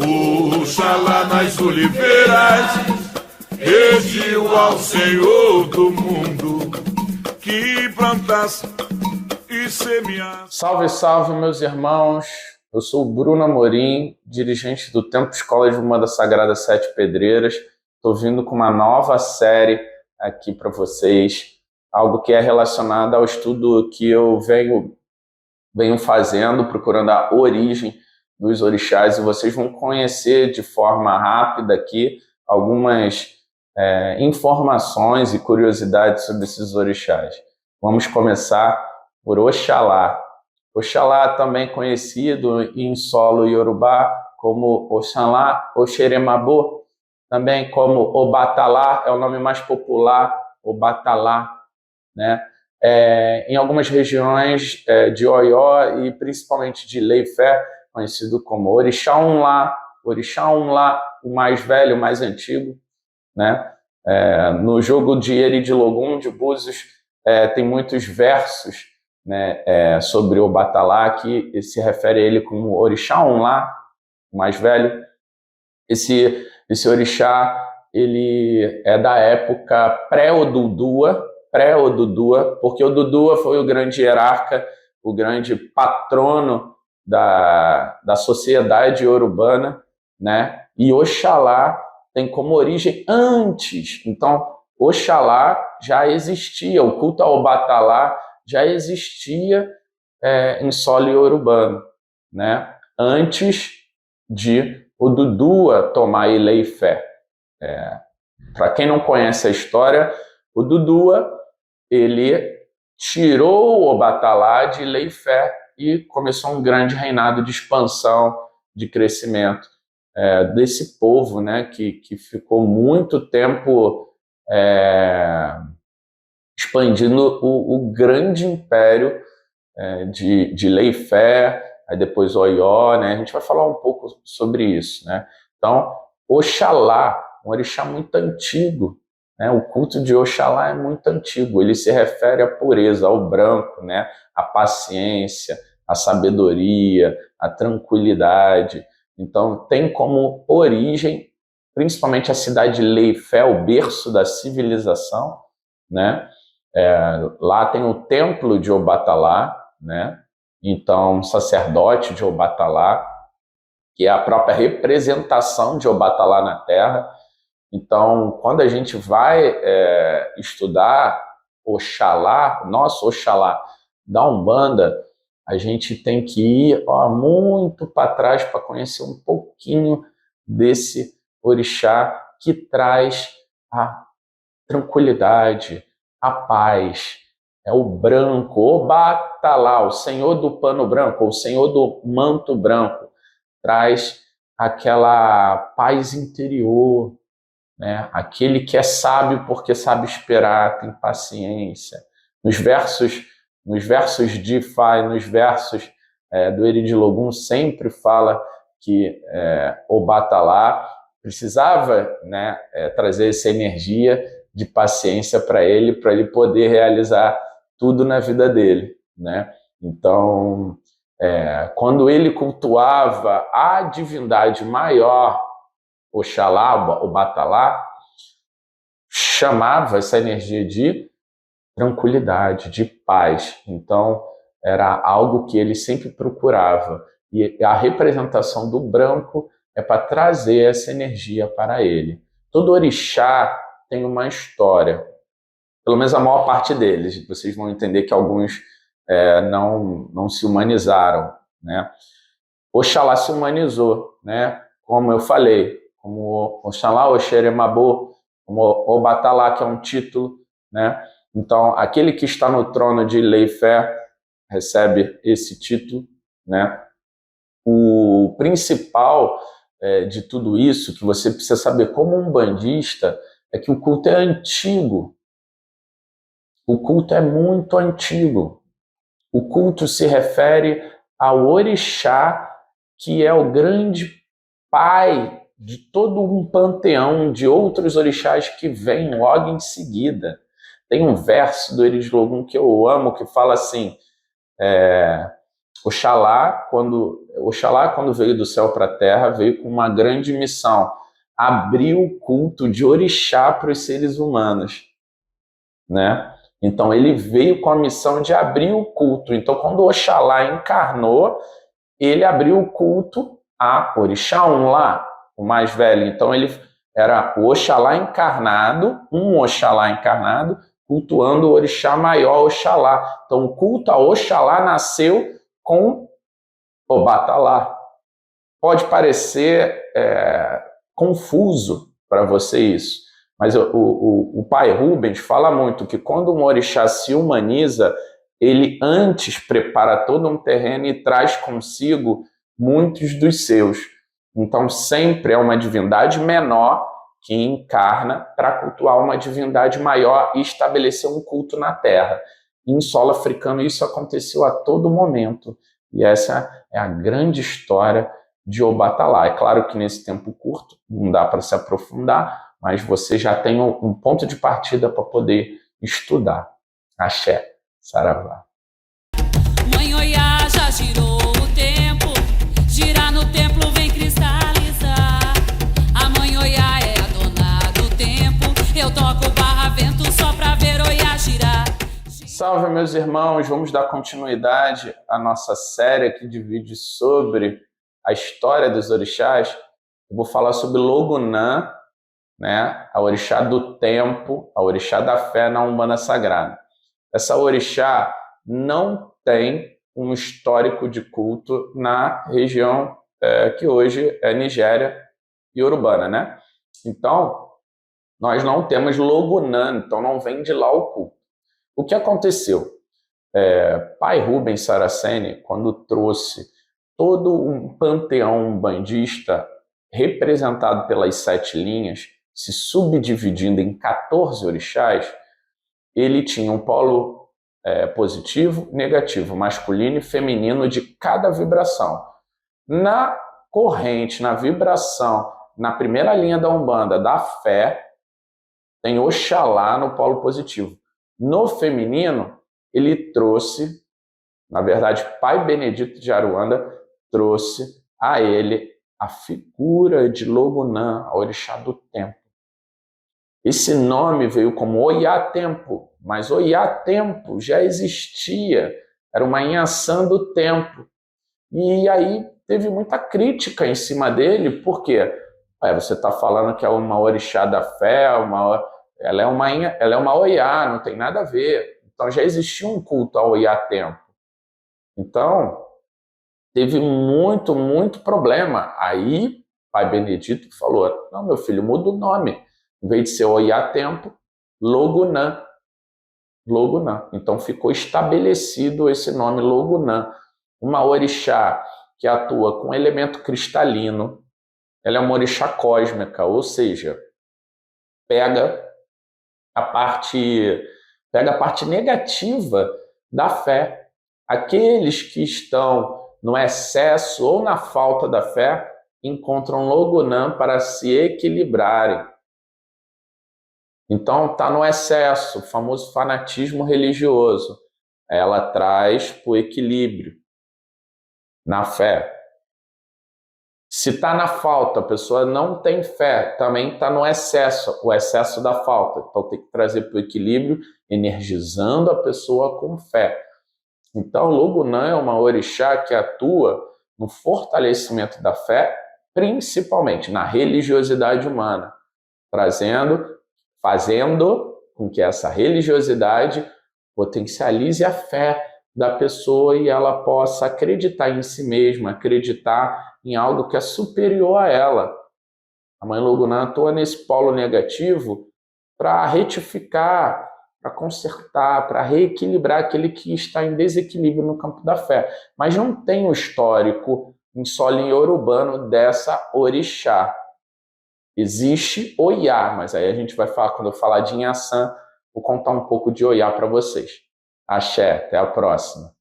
Oxalá nas oliveiras, pediu ao Senhor do mundo que plantasse e semeasse. Salve, salve, meus irmãos! Eu sou o Bruno Amorim, dirigente do Templo Escola de Umbanda Sagrada Sete Pedreiras. Estou vindo com uma nova série aqui para vocês, algo que é relacionado ao estudo que eu venho fazendo, procurando a origem dos orixás, e vocês vão conhecer de forma rápida aqui algumas informações e curiosidades sobre esses orixás. Vamos começar por Oxalá. Oxalá, também conhecido em solo iorubá como Oxalá, Oxeremabô, também como Obatalá, é o nome mais popular, Obatalá, né? Em algumas regiões de Oió e principalmente de Leifé, conhecido como Orixá-Unlá, o mais velho, o mais antigo, né? No jogo de Eridilogum, de Búzios, tem muitos versos, né, sobre o Batalá, que se refere a ele como Orixá-Unlá, o mais velho. Esse orixá, ele é da época pré-Odudua, porque Odudua foi o grande hierarca, o grande patrono da sociedade iorubana, né? E Oxalá tem como origem antes. Então, Oxalá já existia, o culto ao Batalá já existia em solo iorubano, né? Antes de Odudua tomar Ileifé. Para quem não conhece a história, Odudua, ele tirou o Obatalá de Ileifé e começou um grande reinado de expansão, de crescimento desse povo, né, que ficou muito tempo expandindo o grande império de Leifé, aí depois Oió, né? A gente vai falar um pouco sobre isso, né? Então, Oxalá, um orixá muito antigo, né? O culto de Oxalá é muito antigo, ele se refere à pureza, ao branco, né? À paciência, à sabedoria, à tranquilidade. Então, tem como origem, principalmente a cidade de Leifé, o berço da civilização, né? Lá tem o templo de Obatalá, né? Então, sacerdote de Obatalá, que é a própria representação de Obatalá na Terra. Então, quando a gente vai estudar Oxalá, nosso Oxalá da Umbanda, a gente tem que ir muito para trás para conhecer um pouquinho desse orixá que traz a tranquilidade, a paz, o branco, o Batalá, o senhor do pano branco, o senhor do manto branco, traz aquela paz interior, né? Aquele que é sábio porque sabe esperar, tem paciência. Nos versos de Ifá e nos versos do Eridilogum sempre fala que o Batalá precisava, né, trazer essa energia de paciência para ele poder realizar tudo na vida dele, né? Então, quando ele cultuava a divindade maior, Oxalá, o Batalá, chamava essa energia de tranquilidade, de paz. Então, era algo que ele sempre procurava. E a representação do branco é para trazer essa energia para ele. Todo orixá tem uma história, pelo menos a maior parte deles. Vocês vão entender que alguns não se humanizaram, né? Oxalá se humanizou, né? Como eu falei, como Oxalá, Oxeremabô, como Obatalá, que é um título, né? Então, aquele que está no trono de Leifé recebe esse título, né? O principal de tudo isso, que você precisa saber como umbandista, é que o culto é antigo. O culto é muito antigo. O culto se refere ao orixá, que é o grande pai de todo um panteão de outros orixás que vêm logo em seguida. Tem um verso do Eridilogum que eu amo, que fala assim, Oxalá, quando Oxalá, quando veio do céu para a terra, veio com uma grande missão: abrir o culto de orixá para os seres humanos, né? Então ele veio com a missão de abrir o culto. Então quando Oxalá encarnou, ele abriu o culto a Orixá Onlá, o mais velho. Então ele era o Oxalá encarnado, um Oxalá encarnado, cultuando o orixá maior Oxalá. Então o culto a Oxalá nasceu com Obatalá. Pode parecer confuso para você isso, mas o pai Rubens fala muito que quando um orixá se humaniza, ele antes prepara todo um terreno e traz consigo muitos dos seus. Então sempre é uma divindade menor que encarna para cultuar uma divindade maior e estabelecer um culto na terra. E em solo africano isso aconteceu a todo momento. E essa é a grande história de Obatalá. É claro que nesse tempo curto não dá para se aprofundar, mas você já tem um ponto de partida para poder estudar. Axé, Saravá. Mãe Oiá já girou o tempo, girar no templo vem cristalizar. A Mãe Oiá é a dona do tempo, eu toco barra vento só pra ver Oiá girar. Salve, meus irmãos! Vamos dar continuidade à nossa série aqui de vídeos sobre a história dos orixás. Eu vou falar sobre Logunã, né? A orixá do tempo, a orixá da fé na Umbanda Sagrada. Essa orixá não tem um histórico de culto na região que hoje é Nigéria e Urubana, né? Então, nós não temos Logunã, então não vem de lá o culto. O que aconteceu? Pai Rubens Saraceni, quando trouxe todo um panteão umbandista representado pelas 7 linhas, se subdividindo em 14 orixás, ele tinha um polo positivo, negativo, masculino e feminino de cada vibração. Na corrente, na vibração, na primeira linha da Umbanda, da fé, tem Oxalá no polo positivo. No feminino, ele trouxe, na verdade, Pai Benedito de Aruanda trouxe a ele a figura de Logunã, a orixá do tempo. Esse nome veio como Oiá Tempo, mas Oiá Tempo já existia, era uma Inhaçã do tempo. E aí teve muita crítica em cima dele, porque você está falando que é uma orixá da fé, ela é uma Oiá, não tem nada a ver. Então já existia um culto ao Oiá Tempo. Então teve muito, muito problema. Aí Pai Benedito falou: não, meu filho, muda o nome. Em vez de ser Oiá Tempo, Logunã. Logunã. Então ficou estabelecido esse nome Logunã. Uma orixá que atua com elemento cristalino. Ela é uma orixá cósmica, ou seja, pega a parte negativa da fé. Aqueles que estão no excesso ou na falta da fé encontram Logunã para se equilibrarem. Então está no excesso, o famoso fanatismo religioso. Ela traz para o equilíbrio na fé. Se está na falta, a pessoa não tem fé, também está no excesso, o excesso da falta. Então tem que trazer para o equilíbrio, energizando a pessoa com fé. Então Logunã é uma orixá que atua no fortalecimento da fé, principalmente na religiosidade humana, fazendo com que essa religiosidade potencialize a fé da pessoa e ela possa acreditar em si mesma, acreditar em algo que é superior a ela. A Mãe Logunã atua nesse polo negativo para retificar, para consertar, para reequilibrar aquele que está em desequilíbrio no campo da fé. Mas não tem um histórico em solo iorubano dessa orixá. Existe Oiá, mas aí a gente vai falar, quando eu falar de Inhaçã, vou contar um pouco de Oiá para vocês. Axé, até a próxima.